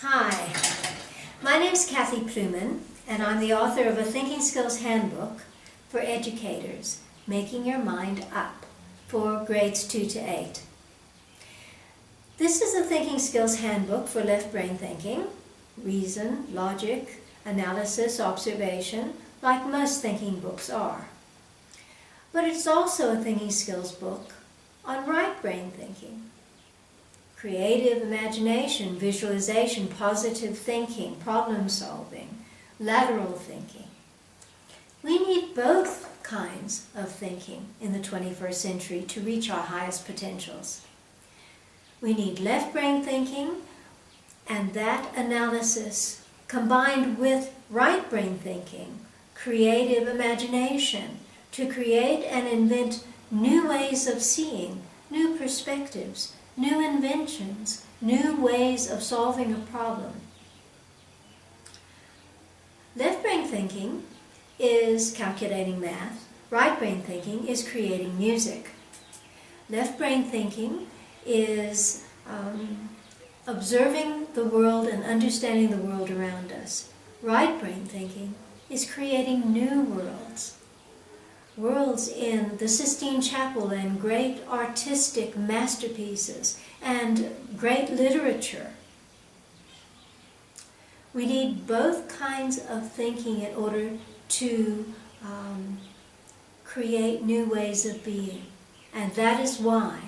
Hi, my name is Kathy Pluman, and I'm the author of a Thinking Skills Handbook for Educators, Making Your Mind Up, for grades 2 to 8. This is a Thinking Skills Handbook for left brain thinking, reason, logic, analysis, observation, like most thinking books are. But it's also a thinking skills book on right brain thinking. Creative imagination, visualization, positive thinking, problem solving, lateral thinking. We need both kinds of thinking in the 21st century to reach our highest potentials. We need left brain thinking and that analysis combined with right brain thinking, creative imagination, to create and invent new ways of seeing, new perspectives, new inventions, new ways of solving a problem. Left brain thinking is calculating math. Right brain thinking is creating music. Left brain thinking is observing the world and understanding the world around us. Right brain thinking is creating new worlds. Worlds in the Sistine Chapel and great artistic masterpieces and great literature. We need both kinds of thinking in order to create new ways of being. And that is why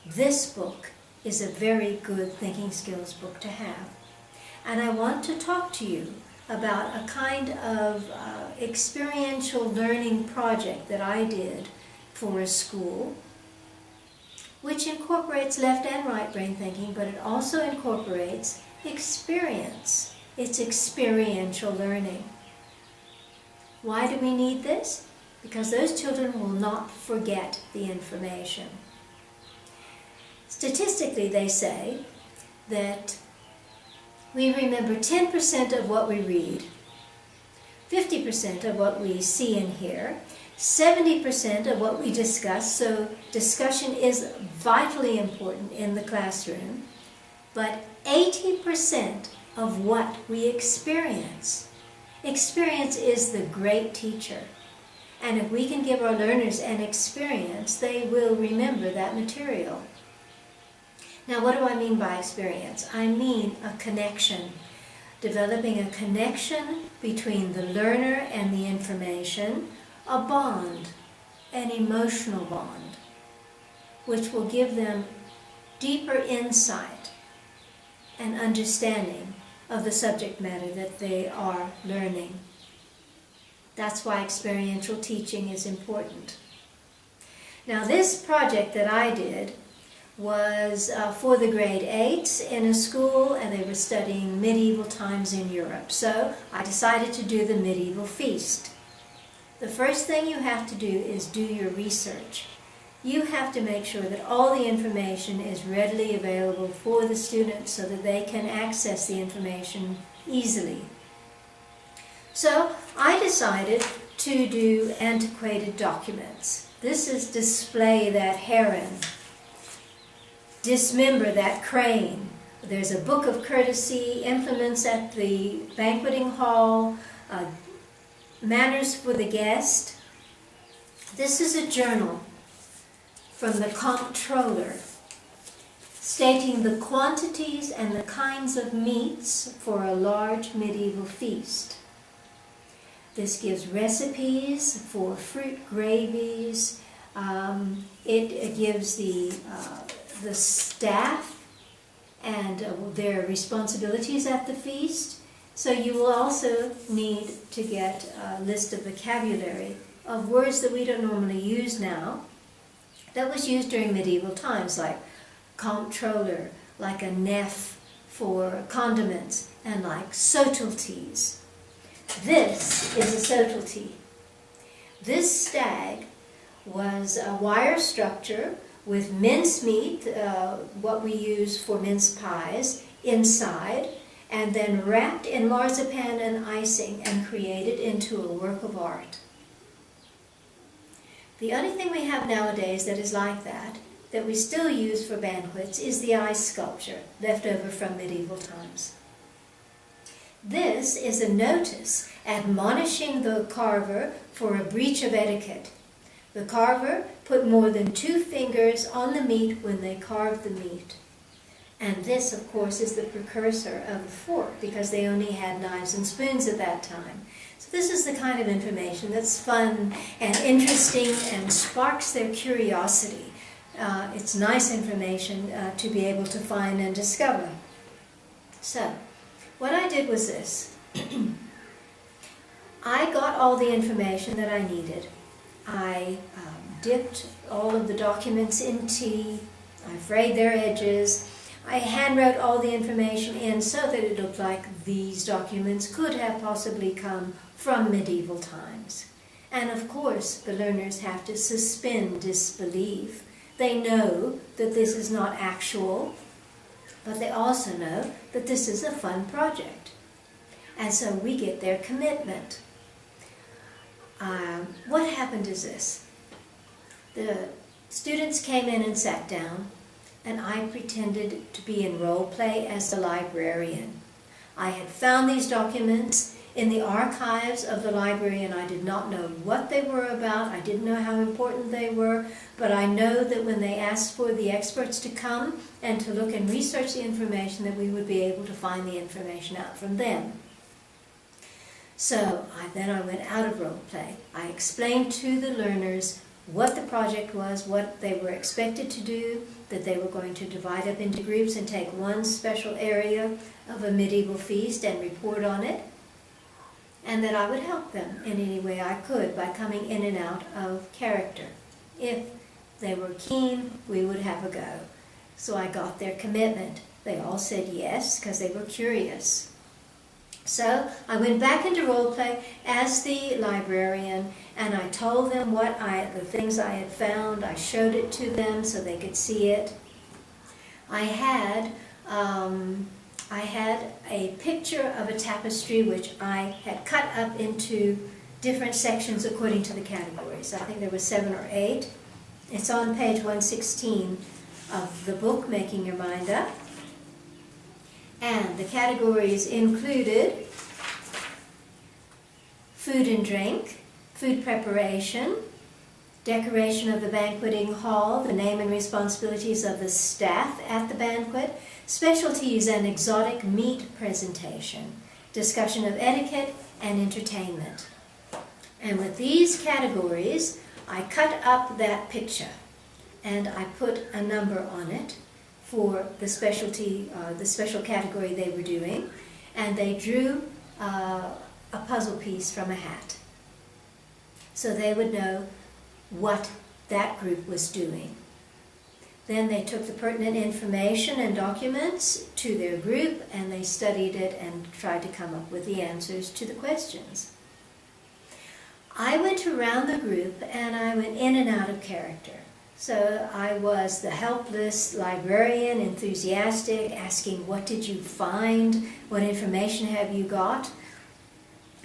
this book is a very good thinking skills book to have. And I want to talk to you about a kind of experiential learning project that I did for a school, which incorporates left and right brain thinking, but it also incorporates experience. It's experiential learning. Why do we need this? Because those children will not forget the information. Statistically, they say that we remember 10% of what we read, 50% of what we see and hear, 70% of what we discuss. So discussion is vitally important in the classroom, but 80% of what we experience. Experience is the great teacher. And if we can give our learners an experience, they will remember that material. Now, what do I mean by experience? I mean a connection, developing a connection between the learner and the information, a bond, an emotional bond, which will give them deeper insight and understanding of the subject matter that they are learning. That's why experiential teaching is important. Now, this project that I did was for the grade 8s in a school, and they were studying medieval times in Europe. So I decided to do the medieval feast. The first thing you have to do is do your research. You have to make sure that all the information is readily available for the students so that they can access the information easily. So I decided to do antiquated documents. This is display that heron, dismember that crane. There's a book of courtesy, implements at the banqueting hall, manners for the guest. This is a journal from the comptroller stating the quantities and the kinds of meats for a large medieval feast. This gives recipes for fruit gravies. It gives the staff and their responsibilities at the feast. So you will also need to get a list of vocabulary of words that we don't normally use now, that was used during medieval times, like comptroller, like a nef for condiments, and like subtleties. This is a subtlety. This stag was a wire structure with mincemeat, what we use for mince pies, inside, and then wrapped in marzipan and icing and created into a work of art. The only thing we have nowadays that is like that we still use for banquets is the ice sculpture left over from medieval times. This is a notice admonishing the carver for a breach of etiquette. The carver put more than 2 fingers on the meat when they carved the meat. And this, of course, is the precursor of the fork, because they only had knives and spoons at that time. So this is the kind of information that's fun and interesting and sparks their curiosity. It's nice information to be able to find and discover. So, what I did was this. I got all the information that I needed. I dipped all of the documents in tea. I frayed their edges. I handwrote all the information in so that it looked like these documents could have possibly come from medieval times. And of course, the learners have to suspend disbelief. They know that this is not actual, but they also know that this is a fun project. And so we get their commitment. What happened is this. The students came in and sat down, and I pretended to be in role play as the librarian. I had found these documents in the archives of the library, and I did not know what they were about. I didn't know how important they were, but I know that when they asked for the experts to come and to look and research the information, that we would be able to find the information out from them. So then I went out of role play. I explained to the learners what the project was, what they were expected to do, that they were going to divide up into groups and take one special area of a medieval feast and report on it, and that I would help them in any way I could by coming in and out of character. If they were keen, we would have a go. So I got their commitment. They all said yes, because they were curious. So I went back into role play as the librarian, and I told them the things I had found. I showed it to them so they could see it. I had a picture of a tapestry which I had cut up into different sections according to the categories. I think there were 7 or 8. It's on page 116 of the book, Making Your Mind Up. And the categories included food and drink, food preparation, decoration of the banqueting hall, the name and responsibilities of the staff at the banquet, specialties and exotic meat presentation, discussion of etiquette, and entertainment. And with these categories, I cut up that picture and I put a number on it for the special category they were doing, and they drew a puzzle piece from a hat. So they would know what that group was doing. Then they took the pertinent information and documents to their group, and they studied it and tried to come up with the answers to the questions. I went around the group and I went in and out of character. So I was the helpless librarian, enthusiastic, asking, what did you find? What information have you got?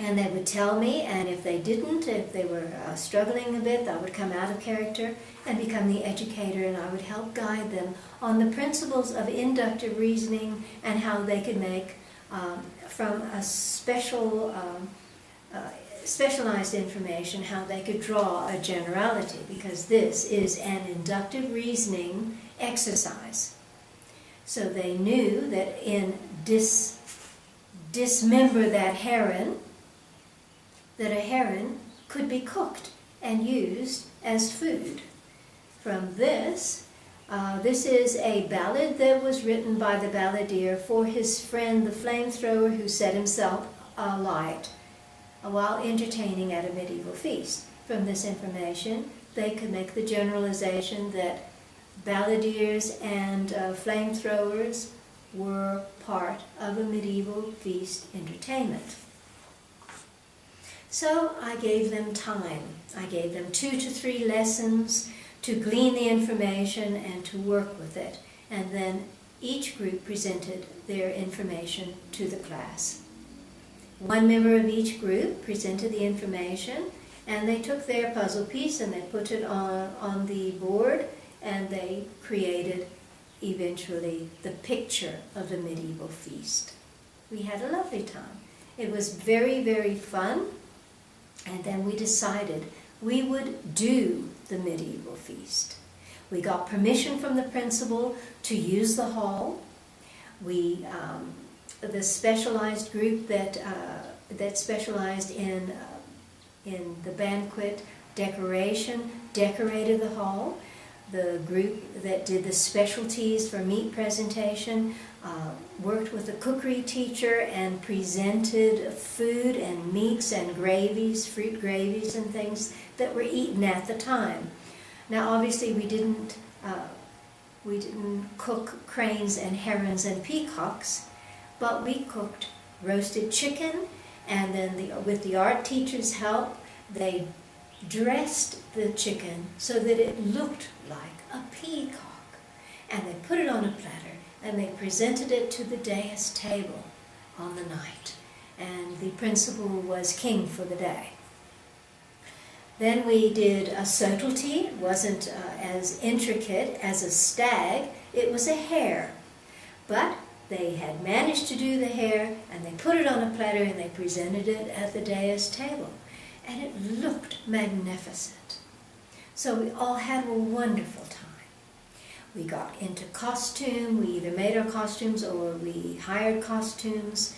And they would tell me, and if they didn't, if they were struggling a bit, I would come out of character and become the educator, and I would help guide them on the principles of inductive reasoning and how they could make, from a specialized information, how they could draw a generality, because this is an inductive reasoning exercise. So they knew that in dismember that heron, that a heron could be cooked and used as food. From this, this is a ballad that was written by the balladeer for his friend the flamethrower, who set himself alight while entertaining at a medieval feast. From this information, they could make the generalization that balladeers and flamethrowers were part of a medieval feast entertainment. So I gave them time. I gave them 2 to 3 lessons to glean the information and to work with it. And then each group presented their information to the class. One member of each group presented the information, and they took their puzzle piece and they put it on the board, and they created eventually the picture of the medieval feast. We had a lovely time. It was very, very fun. And then we decided we would do the medieval feast. We got permission from the principal to use the hall. The specialized group that specialized in the banquet decoration decorated the hall. The group that did the specialties for meat presentation worked with the cookery teacher and presented food and meats and gravies, fruit gravies and things that were eaten at the time. Now obviously we didn't cook cranes and herons and peacocks, but we cooked roasted chicken, and then with the art teacher's help, they dressed the chicken so that it looked like a peacock. And they put it on a platter, and they presented it to the dais table on the night. And the principal was king for the day. Then we did a subtlety. It wasn't as intricate as a stag. It was a hare. But they had managed to do the hare, and they put it on a platter, and they presented it at the dais table. And it looked magnificent. So we all had a wonderful time. We got into costume. We either made our costumes or we hired costumes.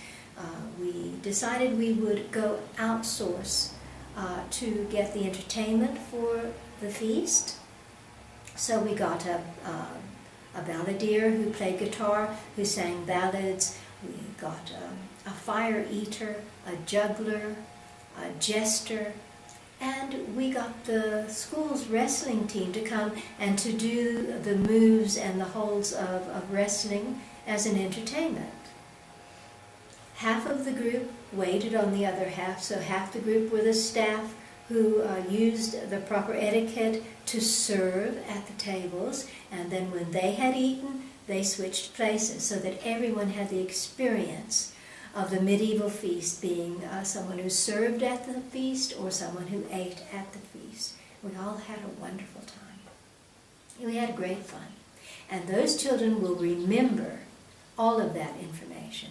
We decided we would go outsource to get the entertainment for the feast. So we got a balladeer who played guitar, who sang ballads. We got a fire eater, a juggler, a jester, and we got the school's wrestling team to come and to do the moves and the holds of wrestling as an entertainment. Half of the group waited on the other half, so half the group were the staff who used the proper etiquette to serve at the tables, and then when they had eaten, they switched places so that everyone had the experience of the medieval feast, being someone who served at the feast or someone who ate at the feast. We all had a wonderful time. We had great fun. And those children will remember all of that information,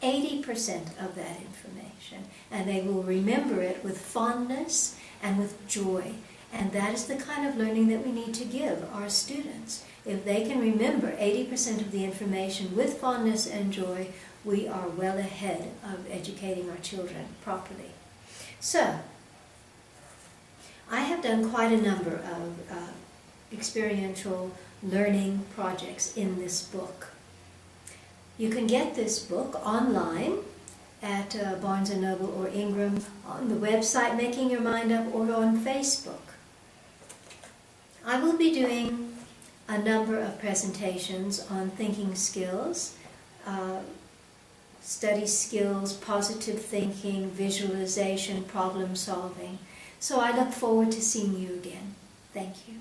80% of that information, and they will remember it with fondness and with joy. And that is the kind of learning that we need to give our students. If they can remember 80% of the information with fondness and joy, we are well ahead of educating our children properly. So, I have done quite a number of experiential learning projects in this book. You can get this book online at Barnes & Noble or Ingram, on the website Making Your Mind Up, or on Facebook. I will be doing a number of presentations on thinking skills, study skills, positive thinking, visualization, problem solving. So I look forward to seeing you again. Thank you.